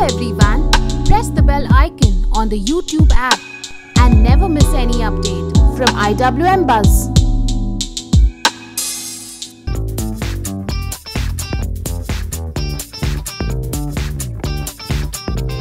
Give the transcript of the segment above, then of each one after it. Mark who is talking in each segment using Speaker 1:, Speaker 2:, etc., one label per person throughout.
Speaker 1: everyone, press the bell icon on the YouTube app and never miss any update from IWM Buzz.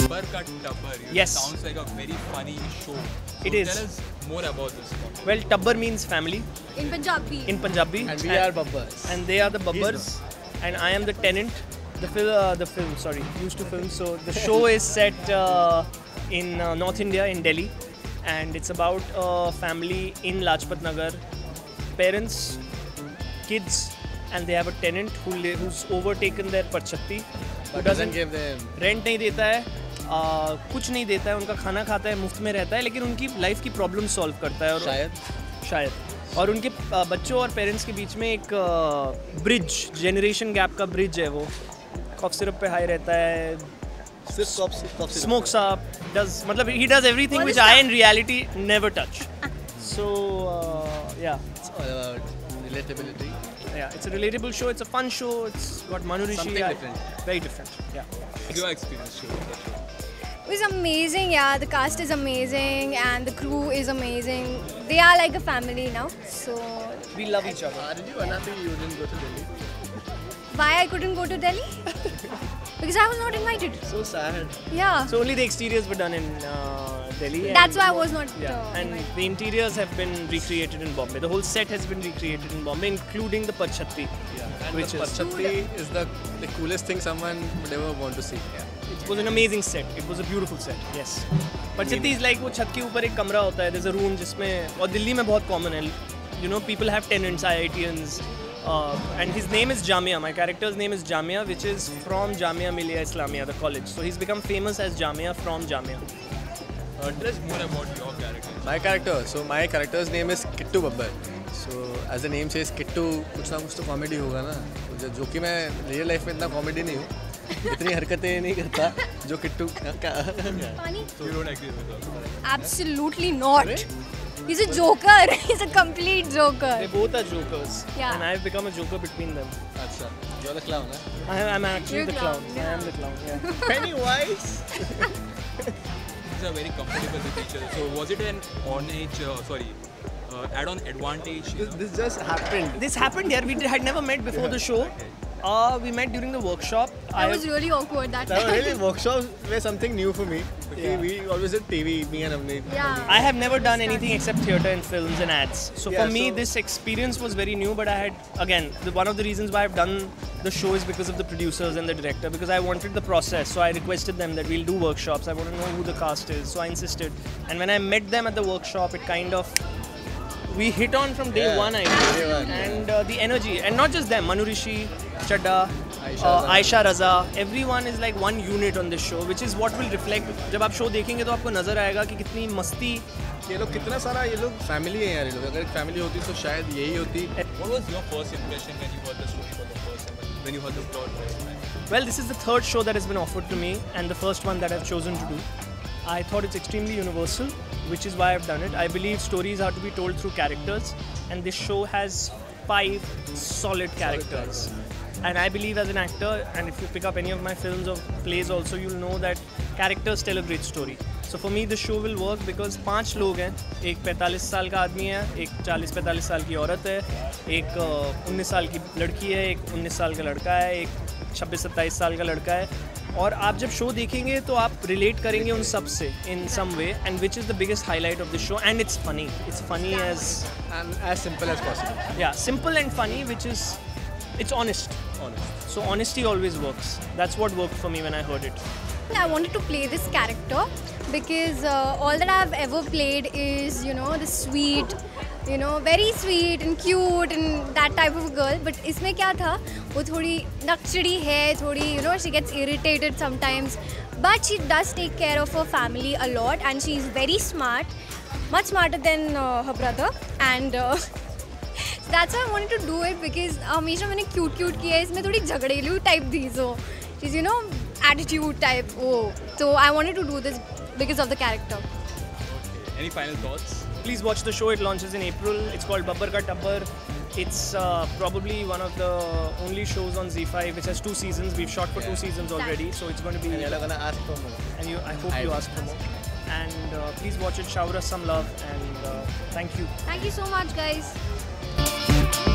Speaker 2: Tabbar Ka Tabbar.
Speaker 3: Yes.
Speaker 2: Sounds like a very funny show.
Speaker 3: It is.
Speaker 2: Tell us more about this one.
Speaker 3: Well, Tabbar means family
Speaker 4: In Punjabi.
Speaker 3: in Punjabi.
Speaker 5: And we are Babbars.
Speaker 3: And they are the Babbars. And I am the tenant. Used to film. So the show is set in North India, in Delhi. And it's about a family in Lajpat Nagar. Parents, kids, and they have a tenant who's overtaken their parchatti. Who
Speaker 5: Doesn't give them.
Speaker 3: Rent नहीं देता है, कुछ नहीं देता है, उनका खाना खाता है, मुफ्त में रहता है, लेकिन उनकी लाइफ की प्रॉब्लम सॉल्व करता है। और शायद और उनके बच्चों और पेरेंट्स के बीच में एक ब्रिज, जेनरेशन गैप का ब्रिज है। वो कॉफ सिरप पे हाई रहता है, smokes up, मतलब he does everything which I in reality never touch. So yeah.
Speaker 5: It's all about relatability.
Speaker 3: Yeah, it's a relatable show. It's a fun show. It's got Manu Rishi.
Speaker 5: Something different.
Speaker 3: Very different. Yeah.
Speaker 2: What's your experience show?
Speaker 4: It was amazing, yeah. The cast is amazing and the crew is amazing. They are like a family now. So
Speaker 3: We love each other.
Speaker 5: Are you unhappy you didn't go to Delhi?
Speaker 4: why I couldn't go to Delhi? Because I was not invited.
Speaker 5: So sad.
Speaker 4: Yeah.
Speaker 3: So only the exteriors were done in Delhi.
Speaker 4: That's why I was not
Speaker 3: And
Speaker 4: invited.
Speaker 3: the interiors have been recreated in Bombay. The whole set has been recreated in Bombay, including the Parchatti.
Speaker 5: And
Speaker 3: Which
Speaker 5: the
Speaker 3: is-
Speaker 5: Parchatti is the coolest thing someone would ever want to see.
Speaker 3: It was an amazing set. It was a beautiful set. Yes. Parchatti is like वो छत के ऊपर एक कमरा होता है. There's a room जिसमें और दिल्ली में बहुत common है. You know, people have tenants, IITians. And his name is Jamia. My character's name is Jamia, which is from Jamia Millia Islamia, the college. So he's become famous as Jamia from Jamia.
Speaker 2: Tell us more about your character.
Speaker 5: My character. So my character's name is Kittu Babbar. So as the name says, Kittu कुछ ना कुछ तो comedy होगा ना. जो कि मैं real life में इतना कॉमेडी नहीं हूँ. इतनी हरकतें नहीं करता जो Kittu
Speaker 4: Funny?
Speaker 2: You don't agree with us?
Speaker 4: Absolutely not. He's a joker. He's a complete joker.
Speaker 3: They both are jokers.
Speaker 4: Yeah.
Speaker 3: And I've become a joker between them.
Speaker 5: अच्छा you're the clown huh?
Speaker 3: I'm actually
Speaker 4: You're
Speaker 3: the clown.
Speaker 4: clown,
Speaker 3: I
Speaker 4: yeah.
Speaker 3: am the clown. Yeah.
Speaker 5: Pennywise.
Speaker 2: These are very comfortable with each other. So was it an add-on advantage?
Speaker 5: This just happened.
Speaker 3: This happened here. We had never met before the show. We met during the workshop.
Speaker 4: That was really awkward that
Speaker 5: That
Speaker 4: time.
Speaker 5: was really workshops were something new for me. Okay, we always did TV, me and Avneet.
Speaker 4: Yeah.
Speaker 3: I have never done anything except theatre and films and ads. So
Speaker 5: Yeah,
Speaker 3: for me,
Speaker 5: so-
Speaker 3: this experience was very new. But I had, again, one of the reasons why I've done the show is because of the producers and the director. Because I wanted the process. So I requested them that we'll do workshops. I want to know who the cast is. So I insisted. And when I met them at the workshop, it kind of, we hit on from day
Speaker 5: Yeah,
Speaker 3: one, I
Speaker 5: day
Speaker 3: guess.
Speaker 5: one.
Speaker 3: And the energy. And not just them. Manu Rishi, Chadda,
Speaker 5: Aisha
Speaker 3: Aisha Raza. Everyone is like one unit on this show. Which is what will reflect. जब आप show देखेंगे तो आपको नजर आएगा कि कितनी मस्ती.
Speaker 5: ये लोग कितना सारा ये लोग फैमिली है यार ये लोग अगर एक फैमिली होती तो शायद यही होती.
Speaker 2: What was your first impression when you heard the story for the first time? When you heard the plot?
Speaker 3: Well, this is the third show that has been offered to me and the first one that I've chosen to do. I thought it's extremely universal, which is why I've done it. I believe stories are to be told through characters, and this show has 5 solid characters. And I believe as an actor, and if you pick up any of my films or plays also, you'll know that characters tell a great story. So for me, the show will work because 5 लोग हैं. एक 45 साल का आदमी है, एक 40-45 साल की औरत है, एक 19 साल की लड़की है, एक 19 साल का लड़का है, एक 26-27 साल का लड़का है. और आप जब शो देखेंगे तो आप रिलेट करेंगे उन सब से in some way and which is the biggest highlight of the show and it's funny as
Speaker 5: And as simple as possible.
Speaker 3: या simple and funny which is it's honest so honesty always works that's what worked for me when I heard it.
Speaker 4: I wanted to play this character because all that I've ever played is, you know, the sweet, you know, very sweet and cute and that type of girl. But इसमें क्या था, वो थोड़ी नक्चड़ी है, थोड़ी, you know, she gets irritated sometimes. But she does take care of her family a lot and she's very smart, much smarter than her brother. And that's why I wanted to do it because हमेशा मैंने cute किया है, इसमें थोड़ी झगड़ेलू type थी. So she's, you know, attitude type. So I wanted to do this because of the character.
Speaker 2: Any final thoughts?
Speaker 3: Please watch the show. It launches in April. It's called Babbar Ka Tabbar. It's probably one of the only shows on ZEE5 which has 2 seasons. We've shot for 2 seasons already, so it's going to be.
Speaker 5: And you're gonna ask for more.
Speaker 3: And I hope you ask for more. And please watch it. Shower us some love, and thank you.
Speaker 4: Thank you so much, guys.